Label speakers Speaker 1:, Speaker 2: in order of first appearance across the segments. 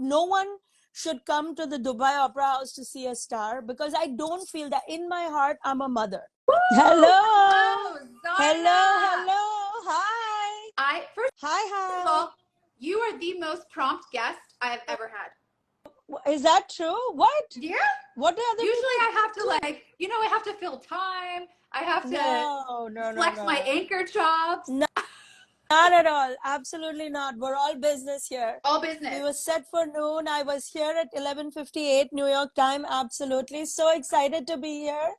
Speaker 1: no one should come to the Dubai Opera House to see a star, because I don't feel that. In my heart, I'm a mother.
Speaker 2: Woo!
Speaker 1: Hello.
Speaker 2: Hello, Zara.
Speaker 1: Hello. Hi.
Speaker 2: First
Speaker 1: Hi.
Speaker 2: of all, you are the most prompt guest I have ever had.
Speaker 1: Is that true? What?
Speaker 2: Yeah.
Speaker 1: What do other
Speaker 2: Usually
Speaker 1: people
Speaker 2: I have to
Speaker 1: do?
Speaker 2: like, I have to fill time. I have to
Speaker 1: No.
Speaker 2: flex my anchor chops.
Speaker 1: No, not at all. Absolutely not. We're all business here.
Speaker 2: All
Speaker 1: We
Speaker 2: business.
Speaker 1: were set for noon. I was here at 11:58 New York time. Absolutely. So excited to be here.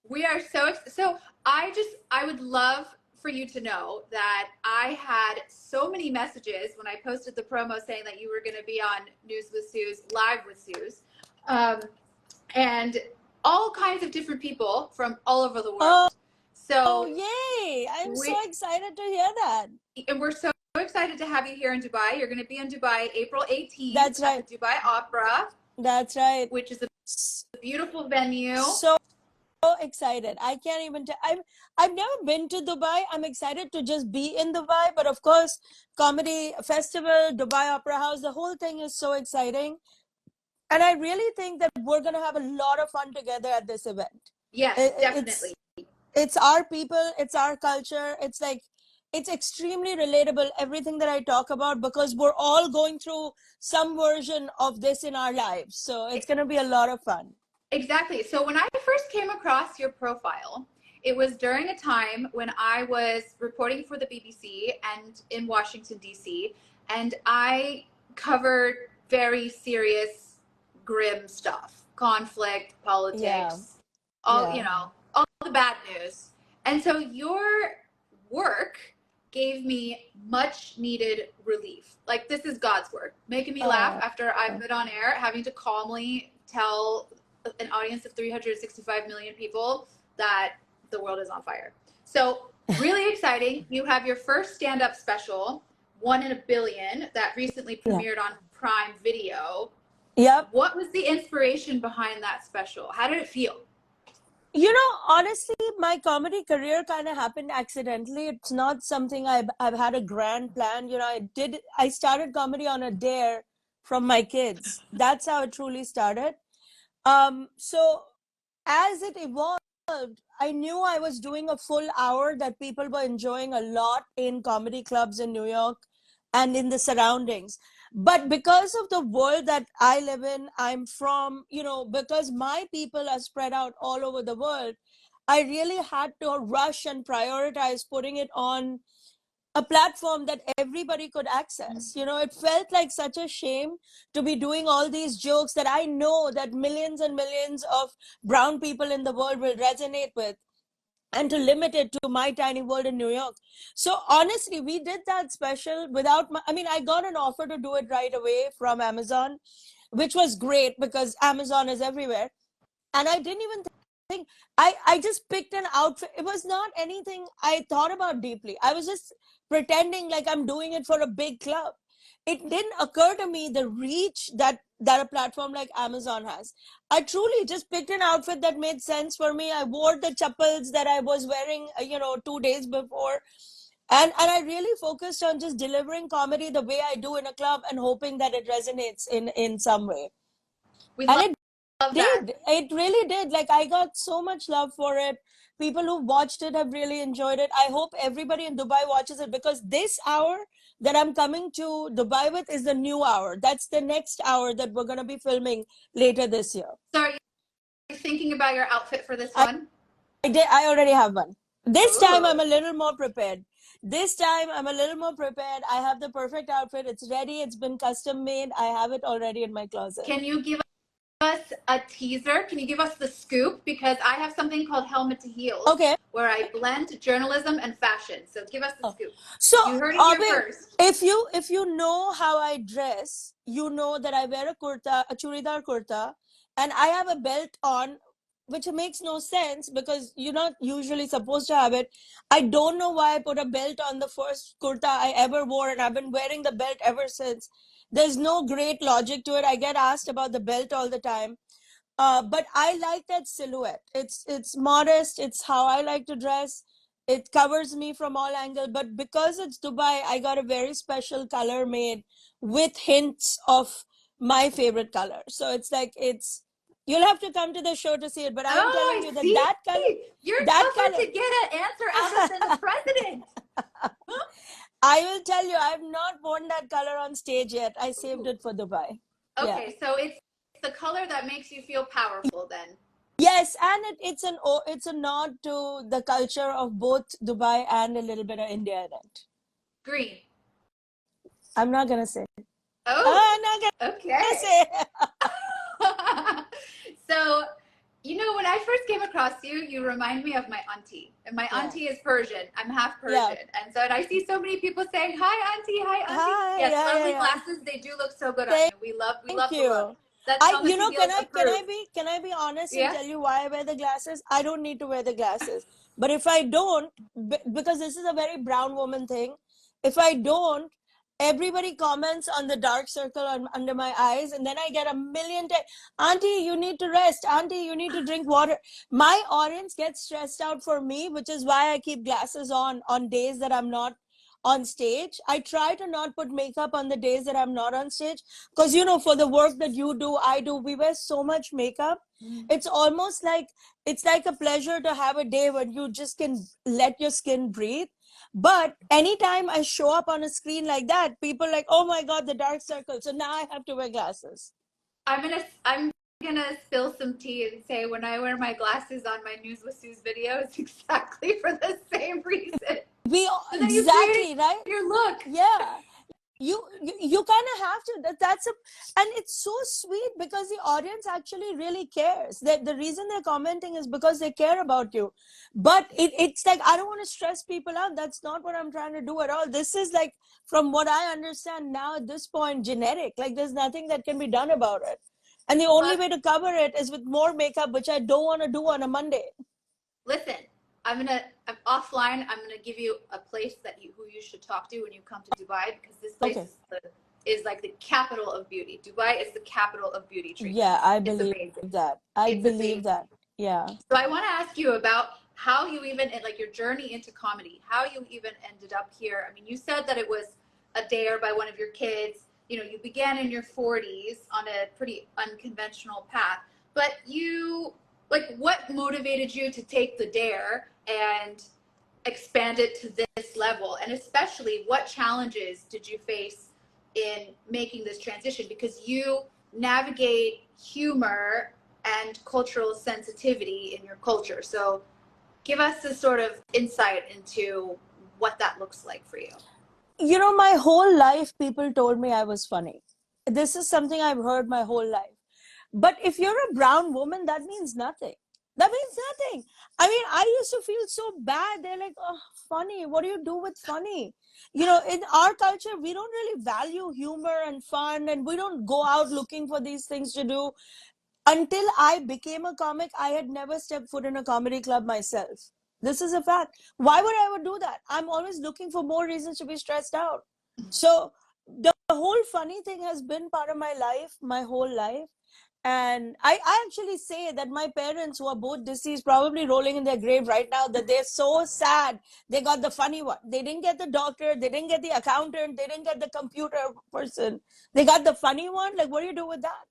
Speaker 2: We are so I would love for you to know that I had so many messages when I posted the promo saying that you were going to be on News with Suze, live with Suze. And all kinds of different people from all over the world.
Speaker 1: So yay. I'm so excited to hear that.
Speaker 2: And we're so excited to have you here in Dubai. You're going to be in Dubai April 18th.
Speaker 1: That's right.
Speaker 2: At the Dubai Opera.
Speaker 1: That's right.
Speaker 2: Which is a beautiful venue.
Speaker 1: So excited. I can't even tell. I've never been to Dubai. I'm excited to just be in Dubai. But of course, comedy festival, Dubai Opera House, the whole thing is so exciting. And I really think that we're going to have a lot of fun together at this event.
Speaker 2: Yes, definitely.
Speaker 1: It's our people. It's our culture. It's like, it's extremely relatable, everything that I talk about, because we're all going through some version of this in our lives. So it's going to be a lot of fun.
Speaker 2: Exactly. So when I first came across your profile, it was during a time when I was reporting for the BBC and in Washington, D.C., and I covered very serious, grim stuff, conflict, politics, all the bad news. And so your work gave me much needed relief. Like, this is God's work, making me laugh after I've been on air, having to calmly tell an audience of 365 million people that the world is on fire. So really exciting. You have your first stand-up special, 1 in a Billion, that recently premiered on Prime Video.
Speaker 1: Yep.
Speaker 2: What was the inspiration behind that special? How did it feel?
Speaker 1: Honestly, my comedy career kind of happened accidentally. It's not something I've had a grand plan. I started comedy on a dare from my kids. That's how it truly started. So as it evolved, I knew I was doing a full hour that people were enjoying a lot in comedy clubs in New York and in the surroundings. But because of the world that I live in, I'm from, because my people are spread out all over the world, I really had to rush and prioritize putting it on a platform that everybody could access. It felt like such a shame to be doing all these jokes that I know that millions and millions of brown people in the world will resonate with, and to limit it to my tiny world in New York. So honestly, we did that special without I got an offer to do it right away from Amazon, which was great because Amazon is everywhere. And I didn't even think, I just picked an outfit. It was not anything I thought about deeply. I was just pretending like I'm doing it for a big club. It didn't occur to me the reach that a platform like Amazon has. I truly just picked an outfit that made sense for me. I wore the chappals that I was wearing, 2 days before. And I really focused on just delivering comedy the way I do in a club and hoping that it resonates in some way. It really did. Like, I got so much love for it. People who watched it have really enjoyed it. I hope everybody in Dubai watches it, because this hour that I'm coming to Dubai with is the new hour. That's the next hour that we're going to be filming later this year.
Speaker 2: So are you thinking about your outfit for this one?
Speaker 1: I already have one. This time I'm a little more prepared. I have the perfect outfit. It's ready. It's been custom made. I have it already in my closet.
Speaker 2: Can you give us a teaser? Can you give us the scoop? Because I have something called Helmet to Heels, where I blend journalism and fashion. So give us the scoop.
Speaker 1: So
Speaker 2: you heard it here first.
Speaker 1: If you know how I dress, you know that I wear a churidar kurta, and I have a belt on, which makes no sense because you're not usually supposed to have it. I don't know why I put a belt on the first kurta I ever wore, and I've been wearing the belt ever since. There's no great logic to it. I get asked about the belt all the time. But I like that silhouette. It's modest. It's how I like to dress. It covers me from all angles. But because it's Dubai, I got a very special color made with hints of my favorite color. So it's like, you'll have to come to the show to see it, but I am telling
Speaker 2: Oh,
Speaker 1: you
Speaker 2: I see.
Speaker 1: that color,
Speaker 2: You're
Speaker 1: that
Speaker 2: tougher
Speaker 1: color.
Speaker 2: to get an answer out of than the president.
Speaker 1: I will tell you, I've not worn that color on stage yet. I saved
Speaker 2: Ooh.
Speaker 1: it for Dubai. Yeah.
Speaker 2: Okay, so it's the color that makes you feel powerful then.
Speaker 1: Yes, and it's a nod to the culture of both Dubai and a little bit of India in it.
Speaker 2: Green.
Speaker 1: I'm not gonna say.
Speaker 2: Oh,
Speaker 1: I'm not gonna
Speaker 2: okay.
Speaker 1: say.
Speaker 2: So, you know, when I first came across you, you remind me of my auntie. And my
Speaker 1: Yeah.
Speaker 2: auntie is Persian. I'm half Persian.
Speaker 1: Yeah.
Speaker 2: And so I see so many people saying, "Hi, auntie. Hi, auntie."
Speaker 1: Hi.
Speaker 2: Yes,
Speaker 1: Yeah,
Speaker 2: lovely
Speaker 1: yeah, yeah.
Speaker 2: glasses. They do look so good on
Speaker 1: Thank
Speaker 2: you. We love the look.
Speaker 1: you.
Speaker 2: That Thomas and
Speaker 1: Can
Speaker 2: Deals approve.
Speaker 1: I be honest and
Speaker 2: Yeah.
Speaker 1: tell you why I wear the glasses? I don't need to wear the glasses. But if I don't, because this is a very brown woman thing, if I don't, everybody comments on the dark circle under my eyes, and then I get a million times, Auntie, you need to rest. Auntie, you need to drink water. My audience gets stressed out for me, which is why I keep glasses on days that I'm not on stage. I try to not put makeup on the days that I'm not on stage, because for the work that you do, I do, we wear so much makeup. It's almost like, it's like a pleasure to have a day when you just can let your skin breathe. But anytime I show up on a screen like that, people are like, oh my god, the dark circle, so now I have to wear glasses.
Speaker 2: I'm gonna spill some tea and say when I wear my glasses on my News with Suze video, it's exactly for the same reason.
Speaker 1: We
Speaker 2: So then you create
Speaker 1: exactly right.
Speaker 2: your look.
Speaker 1: Yeah, you kind of have to, that's a, and it's so sweet because the audience actually really cares. The reason they're commenting is because they care about you. But it's like, I don't want to stress people out. That's not what I'm trying to do at all. This is like, from what I understand now at this point, genetic. Like, there's nothing that can be done about it, and the only way to cover it is with more makeup, which I don't want to do on a Monday.
Speaker 2: Listen, I'm offline. I'm gonna give you a place who you should talk to when you come to Dubai, because this place is like the capital of beauty. Dubai is the capital of beauty treatment.
Speaker 1: Yeah, I
Speaker 2: It's
Speaker 1: believe
Speaker 2: amazing.
Speaker 1: that. I
Speaker 2: It's
Speaker 1: believe
Speaker 2: amazing.
Speaker 1: that. Yeah.
Speaker 2: So I want to ask you about how you even, like, your journey into comedy, how you even ended up here. I mean, you said that it was a dare by one of your kids. You know, you began in your 40s on a pretty unconventional path, but what motivated you to take the dare and expand it to this level? And especially, what challenges did you face in making this transition? Because you navigate humor and cultural sensitivity in your culture. So give us a sort of insight into what that looks like for you.
Speaker 1: My whole life, people told me I was funny. This is something I've heard my whole life. But if you're a brown woman, that means nothing. That means nothing. I mean, I used to feel so bad. They're like, oh, funny. What do you do with funny? In our culture, we don't really value humor and fun, and we don't go out looking for these things to do. Until I became a comic, I had never stepped foot in a comedy club myself. This is a fact. Why would I ever do that? I'm always looking for more reasons to be stressed out. So the whole funny thing has been part of my life, my whole life. And I actually say that my parents, who are both deceased, probably rolling in their grave right now, that they're so sad they got the funny one. They didn't get the doctor, they didn't get the accountant, they didn't get the computer person. They got the funny one. Like, what do you do with that?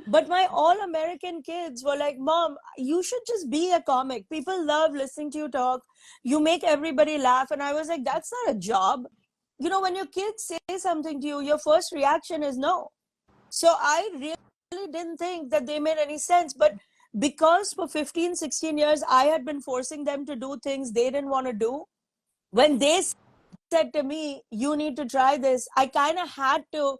Speaker 1: But my all American kids were like, Mom, you should just be a comic. People love listening to you talk. You make everybody laugh. And I was like, that's not a job. When your kids say something to you, your first reaction is no. So I really didn't think that they made any sense. But because for 15, 16 years, I had been forcing them to do things they didn't want to do, when they said to me, you need to try this, I kind of had to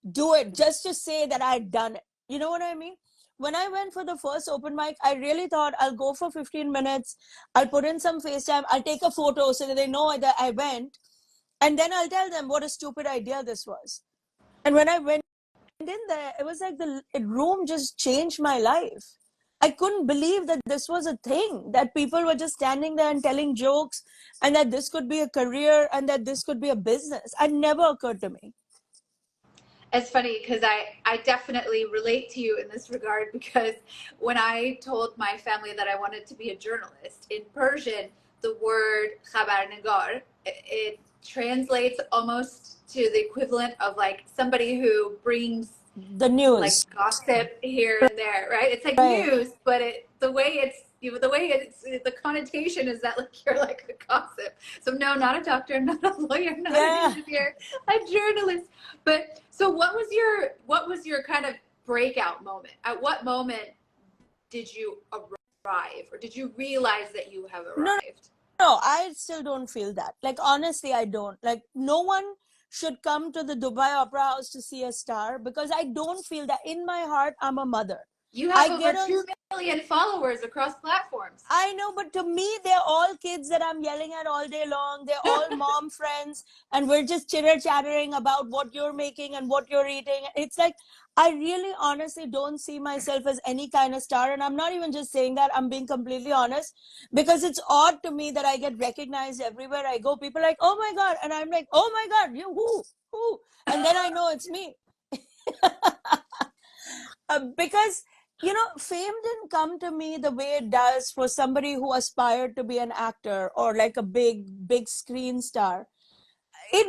Speaker 1: do it just to say that I'd done it. You know what I mean? When I went for the first open mic, I really thought I'll go for 15 minutes. I'll put in some FaceTime. I'll take a photo so that they know that I went. And then I'll tell them what a stupid idea this was. And when I went in there, it was like the room just changed my life. I couldn't believe that this was a thing, that people were just standing there and telling jokes, and that this could be a career, and that this could be a business. It never occurred to me.
Speaker 2: It's funny because I definitely relate to you in this regard, because when I told my family that I wanted to be a journalist, in Persian, the word khabarnigar, it translates almost to the equivalent of like somebody who brings
Speaker 1: The
Speaker 2: like
Speaker 1: news.
Speaker 2: gossip here and there, right? It's like
Speaker 1: Right.
Speaker 2: news, but the way it's the connotation is that like you're like a gossip. So no, not a doctor, not a lawyer, not an
Speaker 1: Yeah.
Speaker 2: engineer, a journalist. But so what was your kind of breakout moment? At what moment did you arrive, or did you realize that you have
Speaker 1: No,
Speaker 2: arrived?
Speaker 1: no, I still don't feel that. Like, honestly, I don't. Like, no one should come to the Dubai Opera House to see a star, because I don't feel that. In my heart, I'm a mother.
Speaker 2: You
Speaker 1: I
Speaker 2: have over
Speaker 1: get on.
Speaker 2: 2 million followers across platforms.
Speaker 1: I know, but to me, they're all kids that I'm yelling at all day long. They're all mom friends, and we're just chitter chattering about what you're making and what you're eating. It's like, I really honestly don't see myself as any kind of star. And I'm not even just saying that, I'm being completely honest, because it's odd to me that I get recognized everywhere I go. People are like, oh my God. And I'm like, oh my God, you who? Who? And then I know it's me. Because fame didn't come to me the way it does for somebody who aspired to be an actor or like a big screen star.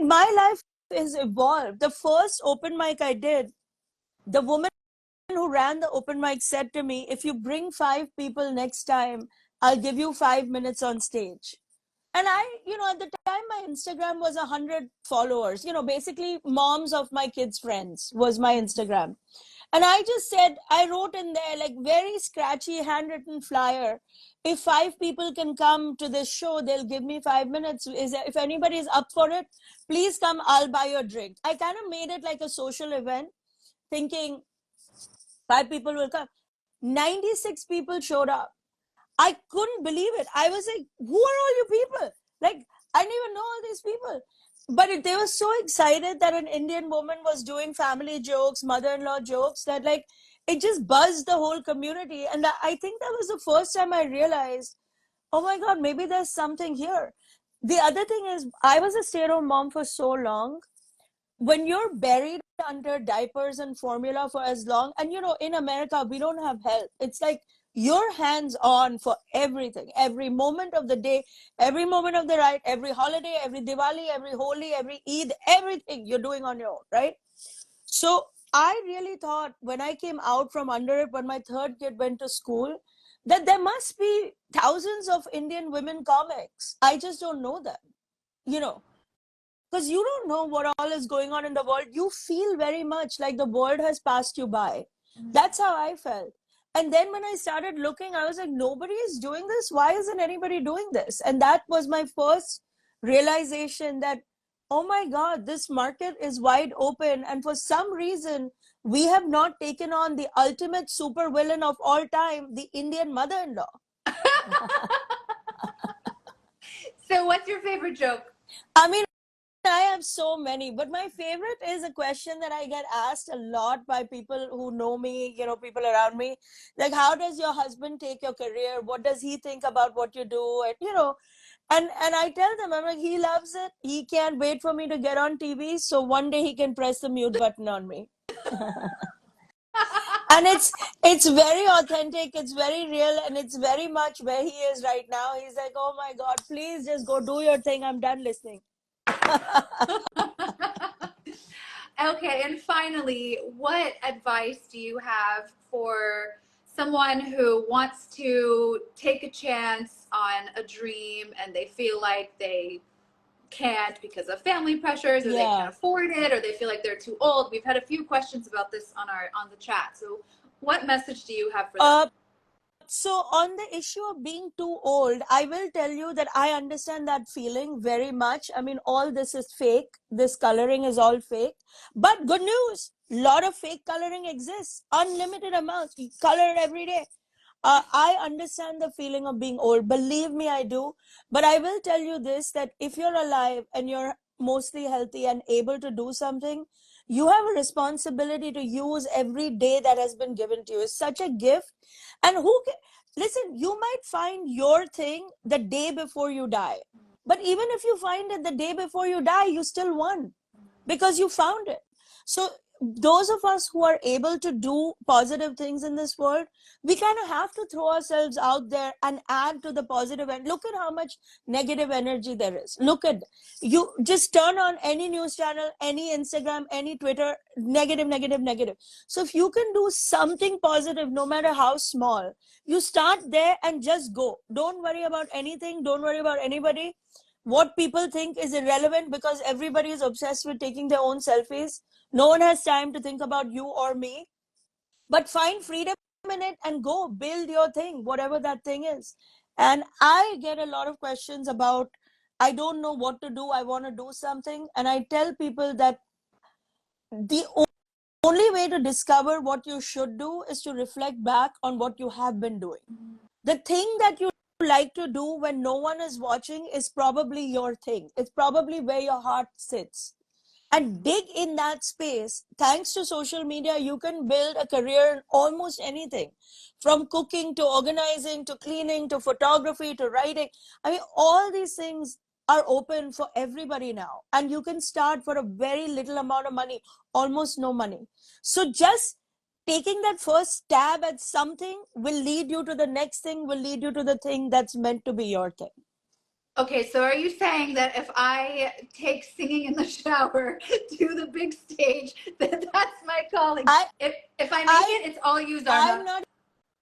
Speaker 1: My life has evolved. The first open mic I did, the woman who ran the open mic said to me, if you bring 5 people next time, I'll give you 5 minutes on stage. And at the time, my Instagram was 100 followers. Basically moms of my kids' friends was my Instagram. And I just said, I wrote in there, like, very scratchy handwritten flyer. If 5 people can come to this show, they'll give me 5 minutes. If anybody is up for it, please come, I'll buy you a drink. I kind of made it like a social event, thinking 5 people will come. 96 people showed up. I couldn't believe it. I was like, who are all you people? Like, I didn't even know all these people. But they were so excited that an Indian woman was doing family jokes, mother-in-law jokes, that like it just buzzed the whole community. And I think that was the first time I realized, oh my God, maybe there's something here. The other thing is, I was a stay-at-home mom for so long. When you're buried under diapers and formula for as long, and in America we don't have help. It's like you're hands on for everything, every moment of the day, every moment of the night, every holiday, every Diwali, every Holi, every Eid, everything you're doing on your own, right? So I really thought when I came out from under it, when my third kid went to school, that there must be thousands of Indian women comics. I just don't know them, you know because you don't know what all is going on in the world. You feel very much like the world has passed you by. That's how I felt. And then when I started looking, I was like, nobody is doing this. Why isn't anybody doing this? And that was my first realization that, oh my God, this market is wide open. And for some reason, we have not taken on the ultimate super villain of all time, the Indian mother in law.
Speaker 2: So what's your favorite joke?
Speaker 1: I mean, I have so many, but my favorite is a question that I get asked a lot by people who know me, people around me. Like, how does your husband take your career? What does he think about what you do? And I tell them, I'm like, he loves it. He can't wait for me to get on TV. So one day he can press the mute button on me. And it's very authentic. It's very real. And it's very much where he is right now. He's like, oh my God, please just go do your thing. I'm done listening.
Speaker 2: Okay, and finally, what advice do you have for someone who wants to take a chance on a dream and they feel like they can't because of family pressures, or they can't afford it, or they feel like they're too old? We've had a few questions about this on the chat. So what message do you have for them?
Speaker 1: So on the issue of being too old, I will tell you that I understand that feeling very much. I mean, all this is fake. This coloring is all fake. But good news, a lot of fake coloring exists. Unlimited amounts. You color every day. I understand the feeling of being old. Believe me, I do. But I will tell you this, that if you're alive and you're mostly healthy and able to do something, you have a responsibility to use every day that has been given to you. It's such a gift. And listen, you might find your thing the day before you die. But even if you find it the day before you die, you still won because you found it. So those of us who are able to do positive things in this world, we kind of have to throw ourselves out there and add to the positive. And look at how much negative energy there is. Look at, you just turn on any news channel, any Instagram, any Twitter, negative, negative, negative. So if you can do something positive, no matter how small, you start there and just go. Don't worry about anything. Don't worry about anybody. What people think is irrelevant, because everybody is obsessed with taking their own selfies. No one has time to think about you or me. But find freedom in it and go build your thing, whatever that thing is. And I get a lot of questions about, I don't know what to do, I want to do something. And I tell people that the only way to discover what you should do is to reflect back on what you have been doing. The thing that you like to do when no one is watching is probably your thing. It's probably where your heart sits. And dig in that space. Thanks to social media, you can build a career in almost anything, from cooking to organizing to cleaning to photography to writing. I mean, all these things are open for everybody now, and you can start for a very little amount of money, almost no money. So just taking that first stab at something will lead you to the next thing, will lead you to the thing that's meant to be your thing.
Speaker 2: Okay, so are you saying that if I take singing in the shower to the big stage, that that's my calling? If I make it, it's all you, Zarna.
Speaker 1: I'm not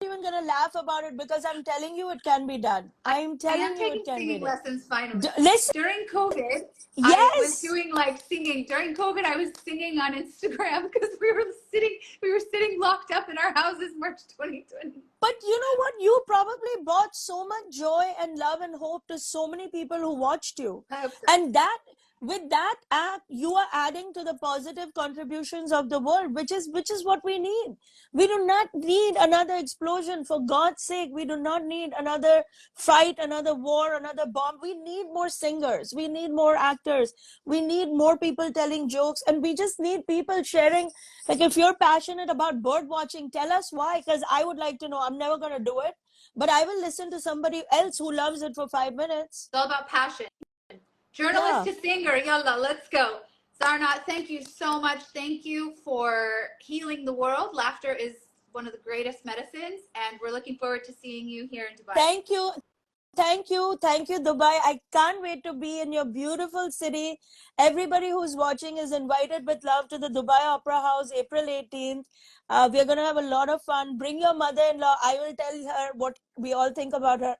Speaker 1: even gonna laugh about it, because I'm telling you it can be done. I'm telling you it can be done.
Speaker 2: I am taking singing lessons finally.
Speaker 1: Listen,
Speaker 2: during COVID,
Speaker 1: yes,
Speaker 2: I was doing like singing. During COVID, I was singing on Instagram because we were sitting locked up in our houses March 2020.
Speaker 1: But you know what? You probably brought so much joy and love and hope to so many people who watched you.
Speaker 2: I hope so.
Speaker 1: And that, with that act, you are adding to the positive contributions of the world, which is what we need. We do not need another explosion, for God's sake. We do not need another fight, another war, another bomb. We need more singers. We need more actors. We need more people telling jokes. And we just need people sharing. Like, if you're passionate about bird watching, tell us why, because I would like to know. I'm never going to do it, but I will listen to somebody else who loves it for 5 minutes.
Speaker 2: It's all about passion. Journalist to singer, yalla, let's go. Zarna, thank you so much. Thank you for healing the world. Laughter is one of the greatest medicines, and we're looking forward to seeing you here in Dubai.
Speaker 1: Thank you. Thank you. Thank you, Dubai. I can't wait to be in your beautiful city. Everybody who's watching is invited with love to the Dubai Opera House, April 18th. We're going to have a lot of fun. Bring your mother-in-law. I will tell her what we all think about her.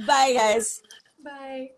Speaker 1: Bye, guys.
Speaker 2: Bye.